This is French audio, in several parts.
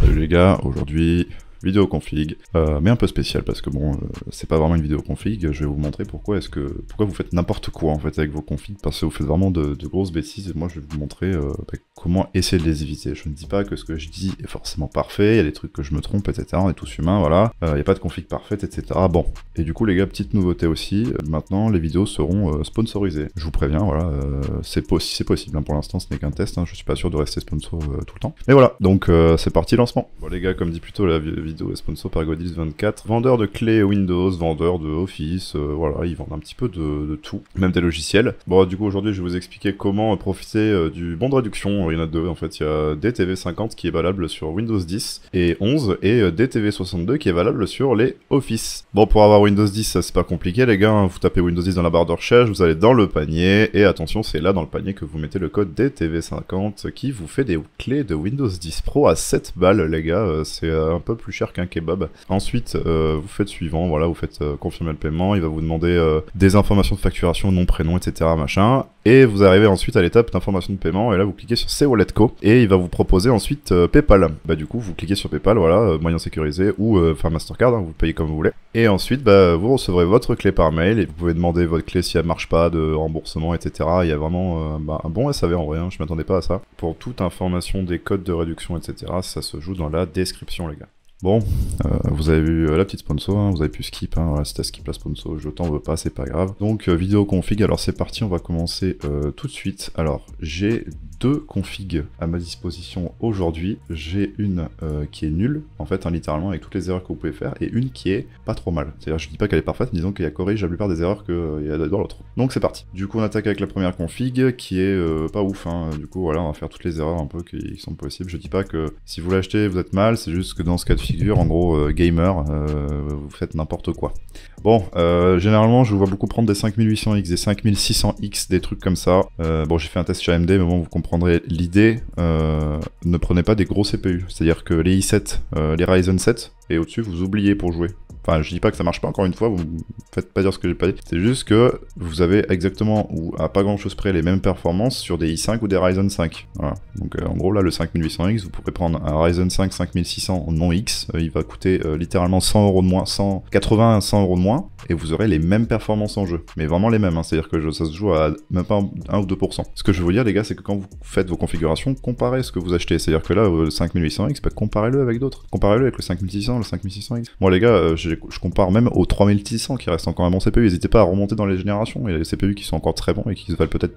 Salut les gars, aujourd'hui vidéo config, mais un peu spécial parce que bon, c'est pas vraiment une vidéo config, je vais vous montrer pourquoi vous faites n'importe quoi en fait avec vos configs, parce que vous faites vraiment de grosses bêtises, et moi je vais vous montrer comment essayer de les éviter. Je ne dis pas que ce que je dis est forcément parfait, il y a des trucs que je me trompe, etc. On est tous humains, voilà, il n'y a pas de config parfaite, etc. Bon, et du coup les gars, petite nouveauté aussi, maintenant les vidéos seront sponsorisées. Je vous préviens, voilà, si c'est possible, hein, pour l'instant ce n'est qu'un test, hein, je suis pas sûr de rester sponsor tout le temps. Mais voilà, donc c'est parti, lancement. Bon les gars, comme dit plutôt la vidéo est sponsor par Godis24, vendeur de clés Windows, vendeur de Office, voilà, ils vendent un petit peu de tout, même des logiciels. Bon, du coup aujourd'hui je vais vous expliquer comment profiter du bon de réduction. Il y en a deux en fait, il y a DTV50 qui est valable sur Windows 10 et 11, et DTV62 qui est valable sur les Office. Bon, pour avoir Windows 10, ça c'est pas compliqué les gars, hein. Vous tapez Windows 10 dans la barre de recherche, vous allez dans le panier, et attention, c'est là dans le panier que vous mettez le code DTV50 qui vous fait des clés de Windows 10 Pro à 7 balles les gars, c'est un peu plus cher qu'un kebab. Ensuite, vous faites suivant, voilà, vous faites confirmer le paiement, il va vous demander des informations de facturation, nom, prénom, etc. machin, et vous arrivez ensuite à l'étape d'information de paiement, et là vous cliquez sur C'est Wallet Co, et il va vous proposer ensuite PayPal. Bah du coup, vous cliquez sur PayPal, voilà, moyen sécurisé, ou enfin Mastercard, hein, vous payez comme vous voulez, et ensuite, bah, vous recevrez votre clé par mail, et vous pouvez demander votre clé si elle marche pas, de remboursement, etc. Il y a vraiment un bon SAV en vrai, hein, je m'attendais pas à ça. Pour toute information des codes de réduction, etc., ça se joue dans la description les gars. Bon, vous avez vu la petite sponsor, hein, vous avez pu skip, hein, voilà, si t'as skip la sponsor, je t'en veux pas, c'est pas grave. Donc vidéo config, alors c'est parti, on va commencer tout de suite. Alors j'ai deux configs à ma disposition aujourd'hui. J'ai une qui est nulle, en fait, hein, littéralement, avec toutes les erreurs que vous pouvez faire, et une qui est pas trop mal. C'est-à-dire, je dis pas qu'elle est parfaite, disons qu'il y a corrige la plupart des erreurs qu'il y a dans l'autre. Donc c'est parti. Du coup, on attaque avec la première config, qui est pas ouf, hein. Du coup, voilà, on va faire toutes les erreurs un peu qui sont possibles. Je dis pas que si vous l'achetez, vous êtes mal, c'est juste que dans ce cas de figure, en gros, gamer, vous faites n'importe quoi. Bon, généralement, je vous vois beaucoup prendre des 5800X, des 5600X, des trucs comme ça. Bon, j'ai fait un test chez AMD, mais bon, vous comprendrez l'idée. Ne prenez pas des gros CPU. C'est-à-dire que les i7, les Ryzen 7, et au-dessus, vous oubliez pour jouer. Enfin, je dis pas que ça marche pas, encore une fois, vous me faites pas dire ce que j'ai pas dit. C'est juste que vous avez exactement, ou à pas grand chose près, les mêmes performances sur des i5 ou des Ryzen 5. Voilà. Donc en gros, là, le 5800X, vous pourrez prendre un Ryzen 5 5600 non X, il va coûter littéralement 100 € de moins, 180 à 100 € de moins, et vous aurez les mêmes performances en jeu. Mais vraiment les mêmes, hein. C'est-à-dire que ça se joue à même pas 1 ou 2%. Ce que je veux vous dire, les gars, c'est que quand vous faites vos configurations, comparez ce que vous achetez. C'est-à-dire que là, le 5800X, bah, comparez-le avec d'autres. Comparez-le avec le 5600, le 5600X. Bon, les gars, je compare même au 3600 qui reste encore un bon CPU. N'hésitez pas à remonter dans les générations. Il y a des CPU qui sont encore très bons et qui se valent peut-être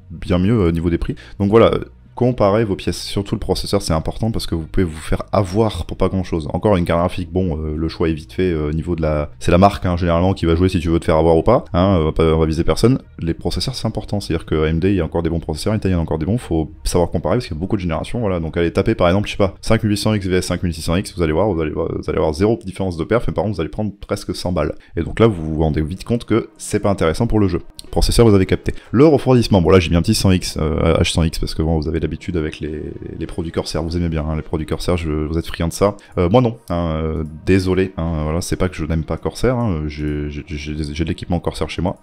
bien mieux au niveau des prix. Donc voilà. Comparez vos pièces, surtout le processeur, c'est important parce que vous pouvez vous faire avoir pour pas grand chose. Encore une carte graphique, bon, le choix est vite fait au niveau de la... C'est la marque, hein, généralement, qui va jouer si tu veux te faire avoir ou pas, hein, on va viser personne. Les processeurs, c'est important, c'est-à-dire que AMD, il y a encore des bons processeurs, Intel, il y en a encore des bons, faut savoir comparer parce qu'il y a beaucoup de générations, voilà. Donc allez taper par exemple, je sais pas, 5800X vs 5600X, vous allez avoir zéro différence de perf, mais par contre, vous allez prendre presque 100 balles. Et donc là, vous vous rendez vite compte que c'est pas intéressant pour le jeu. Processeur, vous avez capté. Le refroidissement, bon là, j'ai mis un petit 100X, H100X, parce que bon, vous avez l'habitude avec les produits Corsair, vous aimez bien, hein, les produits Corsair, vous êtes friand de ça. Moi non, hein, désolé, hein, voilà, c'est pas que je n'aime pas Corsair, hein, j'ai de l'équipement Corsair chez moi.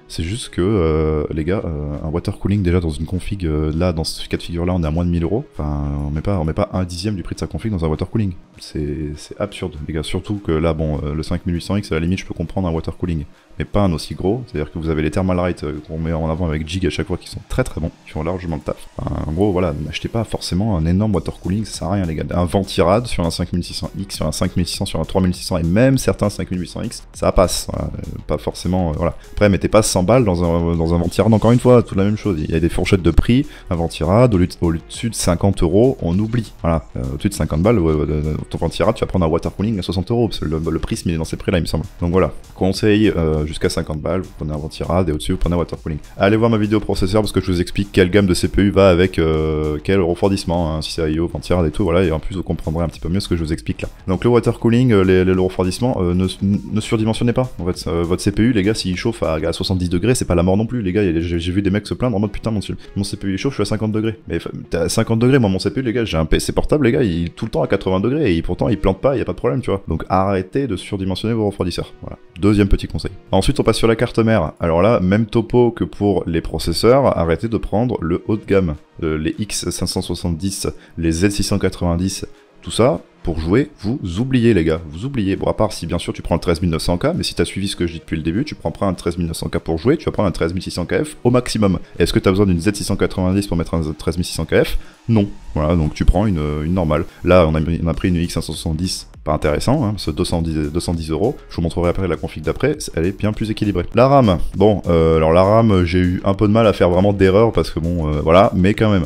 C'est juste que, les gars, un water cooling déjà dans une config, là, dans ce cas de figure là, on est à moins de 1000 €. Enfin, on met pas un dixième du prix de sa config dans un water cooling. C'est absurde, les gars. Surtout que là, bon, le 5800X, à la limite, je peux comprendre un water cooling, mais pas un aussi gros. C'est-à-dire que vous avez les Thermalright qu'on met en avant avec Jig à chaque fois, qui sont très très bons, qui font largement le taf. Enfin, en gros, voilà, n'achetez pas forcément un énorme water cooling, ça sert à rien, les gars. Un Ventirad sur un 5600X, sur un 5600, sur un 3600 et même certains 5800X, ça passe. Voilà, pas forcément, voilà. Après, mettez pas 100 balles dans un Ventirad, encore une fois, toute la même chose. Il y a des fourchettes de prix, un Ventirad, au-dessus de 50 €, on oublie. Voilà, au-dessus de 50 balles, ton Ventirad, tu vas prendre un water cooling à 60 €, parce que le prisme il est dans ces prix-là, il me semble. Donc voilà, conseil, jusqu'à 50 balles, vous prenez un Ventirad, et au-dessus, vous prenez un water cooling. Allez voir ma vidéo processeur, parce que je vous explique quelle gamme de CPU va avec quel refroidissement, hein, si c'est IO, Ventirad et tout, voilà, et en plus, vous comprendrez un petit peu mieux ce que je vous explique là. Donc le water cooling, le refroidissement, ne surdimensionnez pas. En fait, votre CPU, les gars, s'il chauffe à 70 degrés, c'est pas la mort non plus, les gars. J'ai vu des mecs se plaindre en mode putain, mon CPU est chaud, je suis à 50 degrés. Mais t'es à 50 degrés, moi, mon CPU, les gars, j'ai un PC portable, les gars, il est tout le temps à 80 degrés et pourtant il plante pas, il y a pas de problème, tu vois. Donc arrêtez de surdimensionner vos refroidisseurs. Voilà. Deuxième petit conseil. Ensuite, on passe sur la carte mère. Alors là, même topo que pour les processeurs, arrêtez de prendre le haut de gamme. Les X570, les Z690, tout ça, pour jouer, vous oubliez les gars, vous oubliez. Bon, à part si bien sûr tu prends le 13900K, mais si t'as suivi ce que je dis depuis le début, tu prends pas un 13900K pour jouer, tu vas prendre un 13600KF au maximum. Est-ce que t'as besoin d'une Z690 pour mettre un 13600KF? Non. Voilà, donc tu prends une normale. Là, on a pris une X570, pas intéressant, hein, c'est 210 euros. Je vous montrerai après la config d'après, elle est bien plus équilibrée. La RAM, bon, alors la RAM, j'ai eu un peu de mal à faire vraiment d'erreur parce que bon, voilà, mais quand même.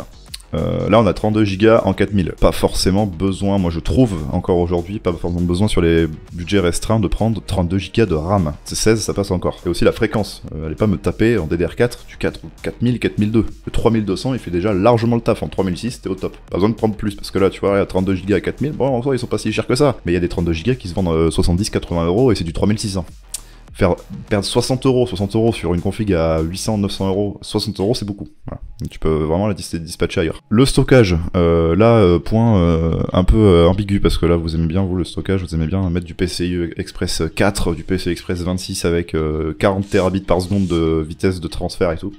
Là on a 32 Go en 4000, pas forcément besoin, moi je trouve encore aujourd'hui, pas forcément besoin sur les budgets restreints de prendre 32 Go de RAM, c'est 16 ça passe encore. Et aussi la fréquence, allez pas me taper en DDR4 du 4000, 4002, le 3200 il fait déjà largement le taf, en 3006 t'es au top, pas besoin de prendre plus, parce que là tu vois, il y a 32 Go à 4000, bon en soi ils sont pas si chers que ça, mais il y a des 32 Go qui se vendent 70-80 euros et c'est du 3600. Perdre 60 euros sur une config à 800-900 euros, 60 euros c'est beaucoup. Voilà. Donc, tu peux vraiment la dispatcher ailleurs. Le stockage, point un peu ambigu parce que là vous aimez bien vous le stockage, vous aimez bien mettre du PCI Express 4, du PCI Express 26 avec 40 terabits par seconde de vitesse de transfert et tout.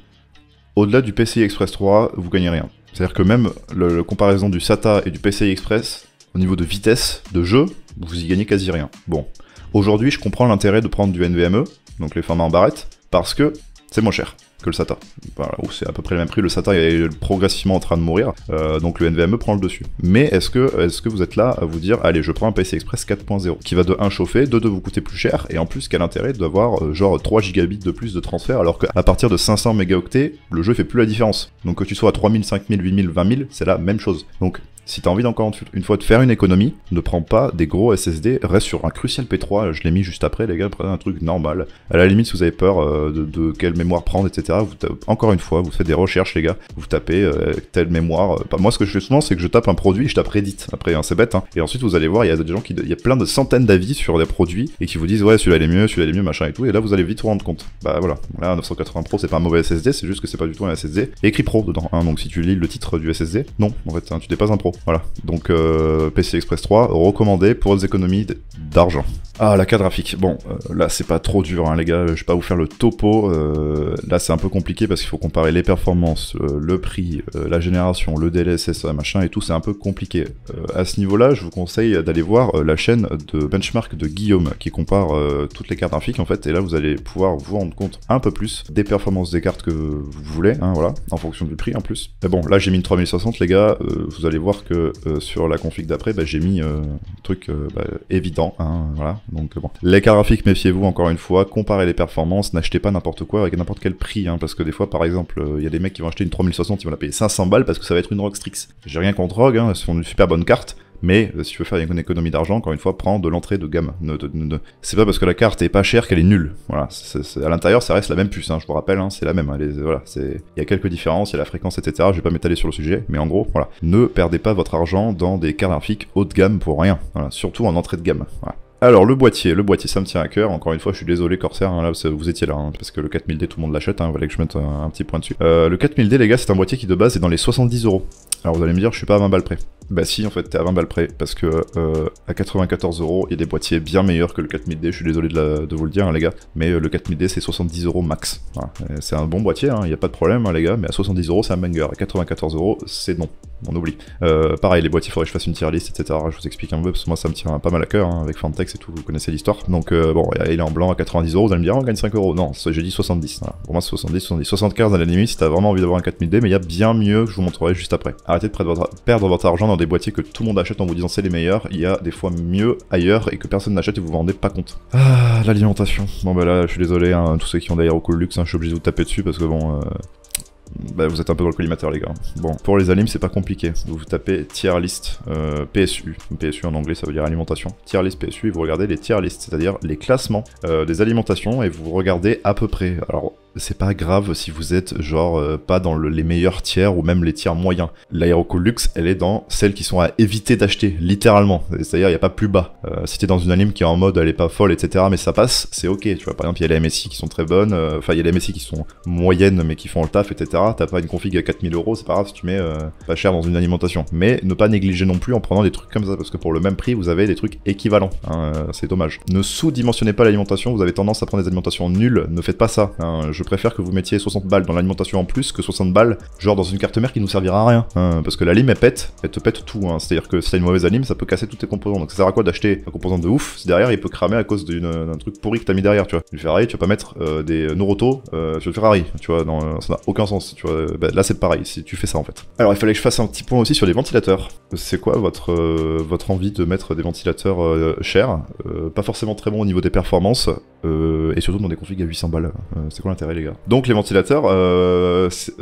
Au-delà du PCI Express 3, vous gagnez rien. C'est-à-dire que même la comparaison du SATA et du PCI Express, au niveau de vitesse de jeu, vous y gagnez quasi rien. Bon. Aujourd'hui, je comprends l'intérêt de prendre du NVMe, donc les formats en barrette, parce que c'est moins cher que le SATA. Voilà, c'est à peu près le même prix, le SATA est progressivement en train de mourir, donc le NVMe prend le dessus. Mais est-ce que vous êtes là à vous dire, allez, je prends un PCI Express 4.0, qui va de 1 chauffer, de vous coûter plus cher, et en plus, quel intérêt d'avoir genre 3 gigabits de plus de transfert, alors qu'à partir de 500 mégaoctets, le jeu fait plus la différence. Donc que tu sois à 3000, 5000, 8000, 20 000, c'est la même chose. Donc si t'as envie encore une fois de faire une économie, ne prends pas des gros SSD, reste sur un Crucial P3, je l'ai mis juste après les gars, prenez un truc normal. À la limite si vous avez peur de quelle mémoire prendre, etc. Encore une fois, vous faites des recherches les gars, vous tapez telle mémoire. Moi ce que je fais souvent c'est que je tape un produit, je tape Reddit, après hein, c'est bête, hein. Et ensuite vous allez voir, il y a des gens il y a plein de centaines d'avis sur des produits, et qui vous disent ouais celui-là il est mieux, machin et tout, et là vous allez vite vous rendre compte. Bah voilà, là 980 Pro c'est pas un mauvais SSD, c'est juste que c'est pas du tout un SSD, et écrit Pro dedans, hein. Donc si tu lis le titre du SSD, non, en fait, hein, tu n'es pas un Pro, voilà. Donc PCI Express 3, recommandé pour les économies d'argent. Ah, la carte graphique. Bon, là c'est pas trop dur, hein, les gars, je vais pas vous faire le topo. Là c'est un peu compliqué parce qu'il faut comparer les performances, le prix, la génération, le DLSS, machin et tout, c'est un peu compliqué. À ce niveau-là, je vous conseille d'aller voir la chaîne de benchmark de Guillaume qui compare toutes les cartes graphiques en fait, et là vous allez pouvoir vous rendre compte un peu plus des performances des cartes que vous voulez, hein, voilà, en fonction du prix en plus. Mais bon, là j'ai mis une 3060 les gars, vous allez voir que sur la config d'après, bah, j'ai mis un truc évident, hein, voilà. Donc bon, les cartes graphiques, méfiez-vous encore une fois, comparez les performances, n'achetez pas n'importe quoi avec n'importe quel prix, hein, parce que des fois par exemple, il y a des mecs qui vont acheter une 3060, ils vont la payer 500 balles parce que ça va être une ROG Strix. J'ai rien contre ROG, hein, elles sont une super bonne carte. Mais si tu veux faire une économie d'argent, encore une fois, prends de l'entrée de gamme. C'est pas parce que la carte est pas chère qu'elle est nulle. Voilà, à l'intérieur, ça reste la même puce, hein, je vous rappelle, hein, c'est la même. Hein, voilà, il y a quelques différences, il y a la fréquence, etc. Je vais pas m'étaler sur le sujet, mais en gros, voilà. Ne perdez pas votre argent dans des cartes graphiques haut de gamme pour rien. Voilà, surtout en entrée de gamme. Voilà. Alors le boîtier ça me tient à cœur, encore une fois je suis désolé Corsair, hein, là vous étiez là, hein, parce que le 4000D tout le monde l'achète, hein, fallait que je mette un petit point dessus. Le 4000D les gars c'est un boîtier qui de base est dans les 70 euros. Alors vous allez me dire je suis pas à 20 balles près. Bah si en fait t'es à 20 balles près, parce que à 94 euros il y a des boîtiers bien meilleurs que le 4000D, je suis désolé de vous le dire hein, les gars, mais le 4000D c'est 70 euros max. Voilà. C'est un bon boîtier, il n'y a pas de problème hein, les gars, mais à 70 euros c'est un banger, à 94 euros c'est non. On oublie. Pareil, les boîtiers, il faudrait que je fasse une tier list, etc. Je vous explique un peu, parce que moi ça me tient pas mal à cœur, hein, avec Fantex et tout, vous connaissez l'histoire. Donc bon, il est en blanc à 90 euros, vous allez me dire, on gagne 5 euros. Non, j'ai dit 70. Voilà. Pour moi, c'est 70. 75 à la limite si t'as vraiment envie d'avoir un 4000D, mais il y a bien mieux que je vous montrerai juste après. Arrêtez de perdre votre argent dans des boîtiers que tout le monde achète en vous disant c'est les meilleurs. Il y a des fois mieux ailleurs et que personne n'achète et vous vous rendez pas compte. Ah, l'alimentation. Bon, bah là, je suis désolé, hein, tous ceux qui ont d'ailleurs au Luxe, hein, je suis obligé de vous taper dessus parce que bon. Bah, vous êtes un peu dans le collimateur les gars. Bon, pour les alims c'est pas compliqué. Vous tapez tier list PSU. PSU en anglais ça veut dire alimentation. Tier list PSU et vous regardez les tier lists, c'est-à-dire les classements des alimentations et vous regardez à peu près. Alors c'est pas grave si vous êtes genre pas dans les meilleurs tiers ou même les tiers moyens. L'Aerocool Luxe elle est dans celles qui sont à éviter d'acheter, littéralement. C'est-à-dire il n'y a pas plus bas. Si t'es dans une alim qui est en mode elle est pas folle etc mais ça passe, c'est ok. Tu vois par exemple il y a les MSI qui sont très bonnes, enfin il y a les MSI qui sont moyennes mais qui font le taf etc. T'as pas une config à 4000 €, c'est pas grave si tu mets pas cher dans une alimentation. Mais ne pas négliger non plus en prenant des trucs comme ça, parce que pour le même prix, vous avez des trucs équivalents. Hein, c'est dommage. Ne sous-dimensionnez pas l'alimentation, vous avez tendance à prendre des alimentations nulles, ne faites pas ça. Hein. Je préfère que vous mettiez 60 balles dans l'alimentation en plus que 60 balles, genre dans une carte mère qui nous servira à rien. Hein, parce que la lime, elle te pète tout. Hein. C'est-à-dire que si t'as une mauvaise alim, ça peut casser tous tes composants. Donc ça sert à quoi d'acheter un composant de ouf si derrière il peut cramer à cause d'un truc pourri que t'as mis derrière, tu vois. Une Ferrari, tu vas pas mettre des Noroto sur le Ferrari, tu vois, ça n'a aucun sens, tu vois. Bah, là c'est pareil, si tu fais ça en fait. Alors il fallait que je fasse un petit point aussi sur les ventilateurs. C'est quoi votre envie de mettre des ventilateurs chers, pas forcément très bons au niveau des performances, et surtout dans des configs à 800 balles. C'est quoi l'intérêt les gars? Donc les ventilateurs,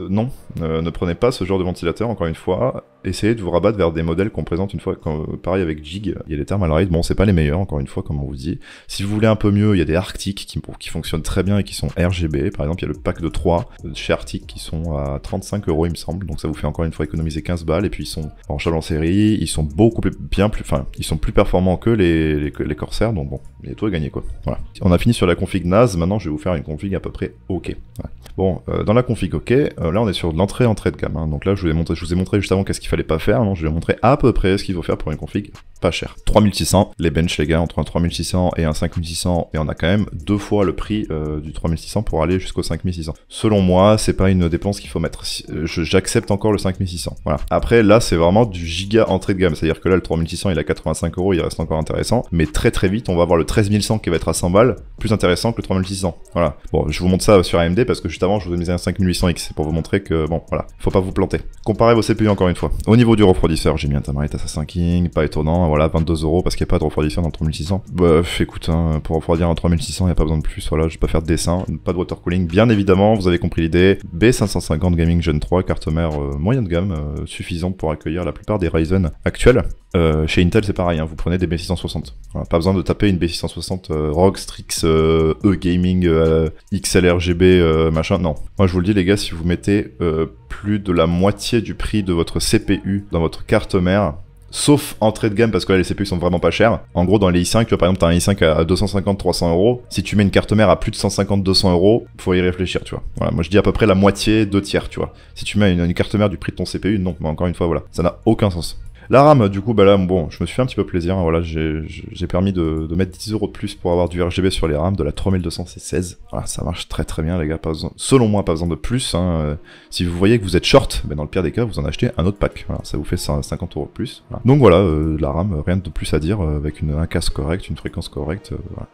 non, ne prenez pas ce genre de ventilateur, encore une fois. Essayez de vous rabattre vers des modèles qu'on présente une fois, pareil avec Jig, il y a des Thermalright, bon c'est pas les meilleurs, encore une fois, comme on vous dit. Si vous voulez un peu mieux, il y a des Arctic qui fonctionnent très bien et qui sont RGB, par exemple il y a le pack de 3 chez Arctic qui sont à 35 € il me semble, donc ça vous fait encore une fois économiser 15 balles, et puis ils sont en charge en série, ils sont beaucoup ils sont plus performants que les Corsair, donc bon, il y a tout à gagner quoi. Voilà. On a fini sur la config naze, maintenant je vais vous faire une config à peu près ok. Ouais. Bon, dans la config ok, là on est sur de l'entrée de gamme, hein. Donc là je vous ai montré juste avant qu'est-ce qu'il fallait pas faire, non, je vais vous montrer à peu près ce qu'il faut faire pour une config pas cher. 3600, les bench les gars, entre un 3600 et un 5600, et on a quand même 2 fois le prix du 3600 pour aller jusqu'au 5600. Selon moi, c'est pas une dépense qu'il faut mettre. J'accepte encore le 5600. Voilà. Après, là, c'est vraiment du giga entrée de gamme. C'est-à-dire que là, le 3600, il a 85 €, il reste encore intéressant. Mais très très vite, on va avoir le 13100 qui va être à 100 balles, plus intéressant que le 3600. Voilà. Bon, je vous montre ça sur AMD parce que juste avant, je vous ai mis un 5800X. C'est pour vous montrer que, bon, voilà, faut pas vous planter. Comparez vos CPU encore une fois. Au niveau du refroidisseur, j'ai mis un Thermalright Assassin King, pas étonnant. Voilà, 22 € parce qu'il n'y a pas de refroidisseur dans le 3600. Bah, écoute, hein, pour refroidir un 3600, il n'y a pas besoin de plus. Voilà, je vais pas faire de dessin, pas de water cooling. Bien évidemment, vous avez compris l'idée. B550 Gaming Gen 3, carte mère moyen de gamme, suffisante pour accueillir la plupart des Ryzen actuels. Chez Intel, c'est pareil, hein, vous prenez des B660. Voilà, pas besoin de taper une B660 ROG Strix E-Gaming XLRGB machin. Non. Moi, je vous le dis, les gars, si vous mettez plus de la moitié du prix de votre CPU dans votre carte mère, sauf entrée de gamme parce que là les CPU sont vraiment pas chers. En gros dans les i5, tu vois par exemple t'as un i5 à 250-300 €. Si tu mets une carte mère à plus de 150-200 €, faut y réfléchir, tu vois. Voilà, moi je dis à peu près la moitié, 2/3, tu vois. Si tu mets une carte mère du prix de ton CPU, non, mais encore une fois voilà, ça n'a aucun sens. La RAM, du coup, bah là, bon, je me suis fait un petit peu plaisir, hein, voilà, j'ai permis de mettre 10 € de plus pour avoir du RGB sur les RAM, de la 3200 C16, voilà, ça marche très très bien les gars, pas besoin, selon moi, pas besoin de plus, hein, si vous voyez que vous êc'est short, ben dans le pire des cas, vous en achetez un autre pack, voilà, ça vous fait 50 € de plus, voilà. Donc voilà, la RAM, rien de plus à dire, avec un casque correct, une fréquence correcte, voilà,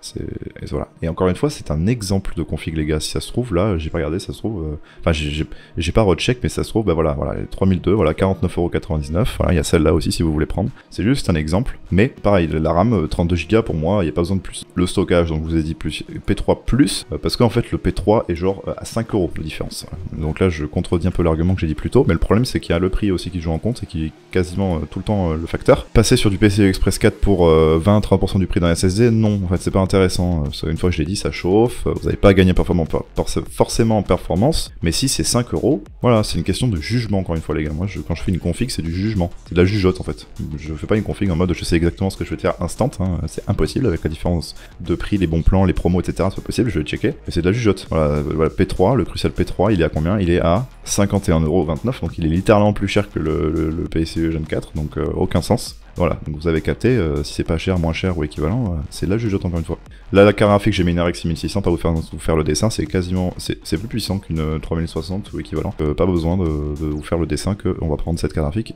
voilà. Et encore une fois, c'est un exemple de config les gars, si ça se trouve, là, j'ai pas regardé, ça se trouve, enfin, j'ai pas recheck, mais ça se trouve, bah voilà, les 3002, voilà, 49,99 €, voilà, il y a celle-là aussi si vous voulez prendre. C'est juste un exemple, mais pareil, la RAM 32 Go pour moi, il n'y a pas besoin de plus. Le stockage, donc je vous ai dit plus P3 plus, parce qu'en fait le P3 est genre à 5 € de différence. Donc là je contredis un peu l'argument que j'ai dit plus tôt, mais le problème c'est qu'il y a le prix aussi qui joue en compte et qui est quasiment tout le temps le facteur. Passer sur du PCI Express 4 pour 20-30% du prix d'un SSD, non, en fait c'est pas intéressant. Une fois que je l'ai dit, ça chauffe, vous n'avez pas à gagner forcément en performance, mais si c'est 5 €, voilà, c'est une question de jugement encore une fois les gars. Moi quand je fais une config, c'est du jugement, c'est de la jugeote en fait. Je fais pas une config en mode je sais exactement ce que je vais faire instant, hein. C'est impossible avec la différence de prix, les bons plans, les promos, etc. C'est pas possible, je vais checker, mais c'est de la jugeote. Voilà, P3, le Crucial P3, il est à combien? Il est à 51,29 €, donc il est littéralement plus cher que le PCIe Gen 4, donc aucun sens. Voilà, donc vous avez capté, si c'est pas cher, moins cher ou équivalent, c'est de la jugeote encore une fois. Là, la carte graphique, j'ai mis une RX 6600, pas vous faire le dessin, c'est quasiment, c'est plus puissant qu'une 3060 ou équivalent. Pas besoin de vous faire le dessin que on va prendre cette carte graphique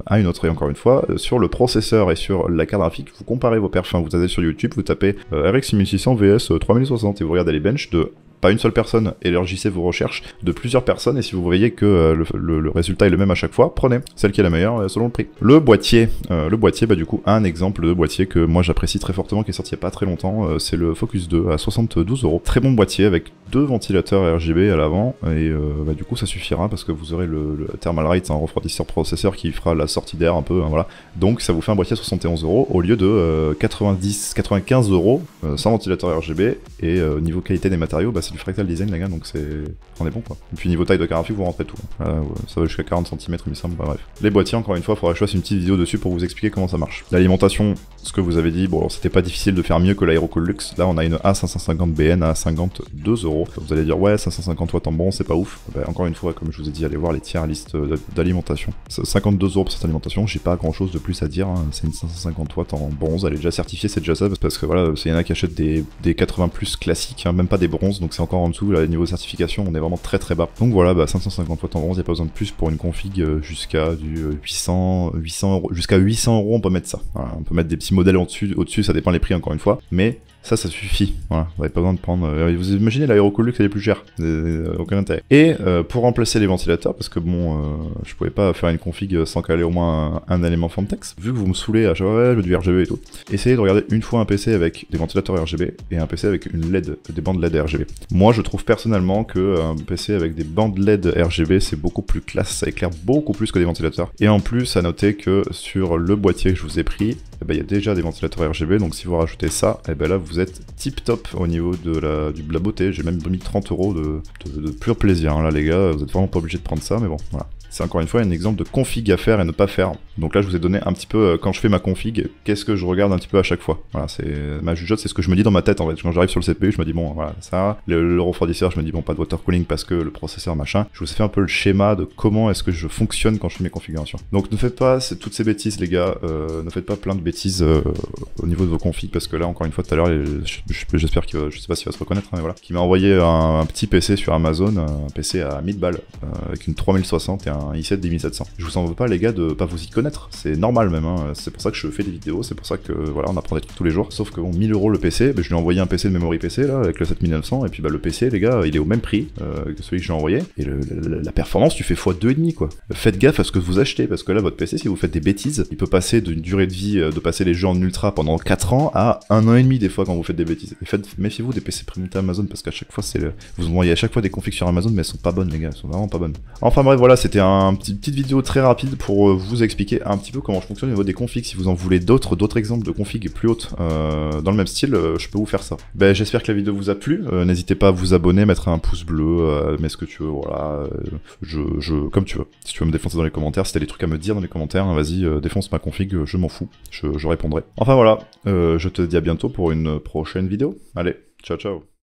à une autre. Et encore une fois, sur le processeur et sur la carte graphique, vous comparez vos perfs, vous allez sur YouTube, vous tapez RX 6600 vs 3060 et vous regardez les benches de pas une seule personne, élargissez vos recherches de plusieurs personnes, et si vous voyez que le résultat est le même à chaque fois, prenez celle qui est la meilleure selon le prix. Le boîtier, bah du coup, un exemple de boîtier que moi j'apprécie très fortement, qui est sorti il n'y a pas très longtemps, c'est le Focus 2 à 72 €. Très bon boîtier avec 2 ventilateurs RGB à l'avant, et bah du coup ça suffira parce que vous aurez le Thermalright, un refroidisseur processeur qui fera la sortie d'air un peu, hein, voilà. Donc ça vous fait un boîtier à 71 € au lieu de 95 € sans ventilateur RGB, et niveau qualité des matériaux, bah c'est du fractal design les gars, donc on est bon quoi. Et puis niveau taille de carte graphique, vous rentrez tout. Ça va jusqu'à 40 cm il me semble, bah, bref. Les boîtiers, encore une fois, il faudra que je fasse une petite vidéo dessus pour vous expliquer comment ça marche. L'alimentation, ce que vous avez dit, bon c'était pas difficile de faire mieux que l'Aerocool Luxe. Là on a une A550BN à 52€. Vous allez dire ouais 550 watts en bronze c'est pas ouf. Bah, encore une fois, comme je vous ai dit, allez voir les tiers listes d'alimentation. 52€ pour cette alimentation, j'ai pas grand chose de plus à dire, hein. C'est une 550 watts en bronze, elle est déjà certifiée, c'est déjà ça, parce que voilà, il y en a qui achètent des 80 plus classiques, hein, même pas des bronzes, donc c'est encore en dessous, là, niveau certification on est vraiment très très bas. Donc voilà, bah 550 watts en bronze, y a pas besoin de plus pour une config jusqu'à du 800 €, jusqu'à 800€ on peut mettre ça. Voilà, on peut mettre des petits modèles au-dessus, ça dépend les prix encore une fois, mais ça suffit, voilà, vous n'avez pas besoin de prendre... vous imaginez l'Aerocool Luxe elle est plus chère, aucun intérêt. Et pour remplacer les ventilateurs, parce que bon, je pouvais pas faire une config sans caler au moins un élément Phanteks, vu que vous me saoulez à chaque fois, ouais, je veux du RGB et tout, essayez de regarder une fois un PC avec des ventilateurs RGB et un PC avec une LED, des bandes LED RGB. Moi je trouve personnellement que un PC avec des bandes LED RGB c'est beaucoup plus classe, ça éclaire beaucoup plus que des ventilateurs. Et en plus à noter que sur le boîtier que je vous ai pris, il y a déjà des ventilateurs RGB, donc si vous rajoutez ça, et ben là vous êtes tip top au niveau de la beauté. J'ai même mis 30€ de pur plaisir, hein. Là les gars, vous êtes vraiment pas obligé de prendre ça, mais bon, voilà. C'est encore une fois un exemple de config à faire et ne pas faire. Donc là je vous ai donné un petit peu, quand je fais ma config, qu'est-ce que je regarde un petit peu à chaque fois. Voilà, c'est ma jugeote, c'est ce que je me dis dans ma tête en fait. Quand j'arrive sur le CPU, je me dis bon voilà, ça, le refroidisseur, je me dis bon pas de water cooling parce que le processeur machin. Je vous ai fait un peu le schéma de comment est-ce que je fonctionne quand je fais mes configurations. Donc ne faites pas toutes ces bêtises les gars, ne faites pas plein de bêtises au niveau de vos configs, parce que là encore une fois tout à l'heure, j'espère qu'il va, je sais pas s'il va se reconnaître, hein, mais voilà, qui m'a envoyé un petit PC sur Amazon, un PC à 1000 balles, avec une 3060 et un i7 10700. Je vous en veux pas les gars de pas vous y connaître, c'est normal même, hein. C'est pour ça que je fais des vidéos, c'est pour ça que voilà, on apprend des trucs tous les jours, sauf que bon, 1000€ le PC, bah, je lui ai envoyé un PC de memory PC là, avec le 7900, et puis bah le PC les gars, il est au même prix que celui que j'ai envoyé, et la performance tu fais x2,5 quoi. Faites gaffe à ce que vous achetez, parce que là votre PC, si vous faites des bêtises, il peut passer d'une durée de vie, de passer les jeux en ultra pendant 4 ans à 1 an et demi des fois quand vous faites des bêtises. Et méfiez-vous des PC prémontés Amazon, parce qu'à chaque fois vous envoyez à chaque fois des configs sur Amazon, mais elles sont pas bonnes les gars, elles sont vraiment pas bonnes. Enfin bref voilà, c'était une petite vidéo très rapide pour vous expliquer un petit peu comment je fonctionne au niveau des configs. Si vous en voulez d'autres exemples de configs plus hautes dans le même style, je peux vous faire ça. Ben j'espère que la vidéo vous a plu, n'hésitez pas à vous abonner, mettre un pouce bleu, mets ce que tu veux, voilà, comme tu veux. Si tu veux me défoncer dans les commentaires, si t'as des trucs à me dire dans les commentaires, hein, vas-y, défonce ma config, je m'en fous, je répondrai. Enfin voilà, je te dis à bientôt pour une prochaine vidéo. Allez, ciao ciao.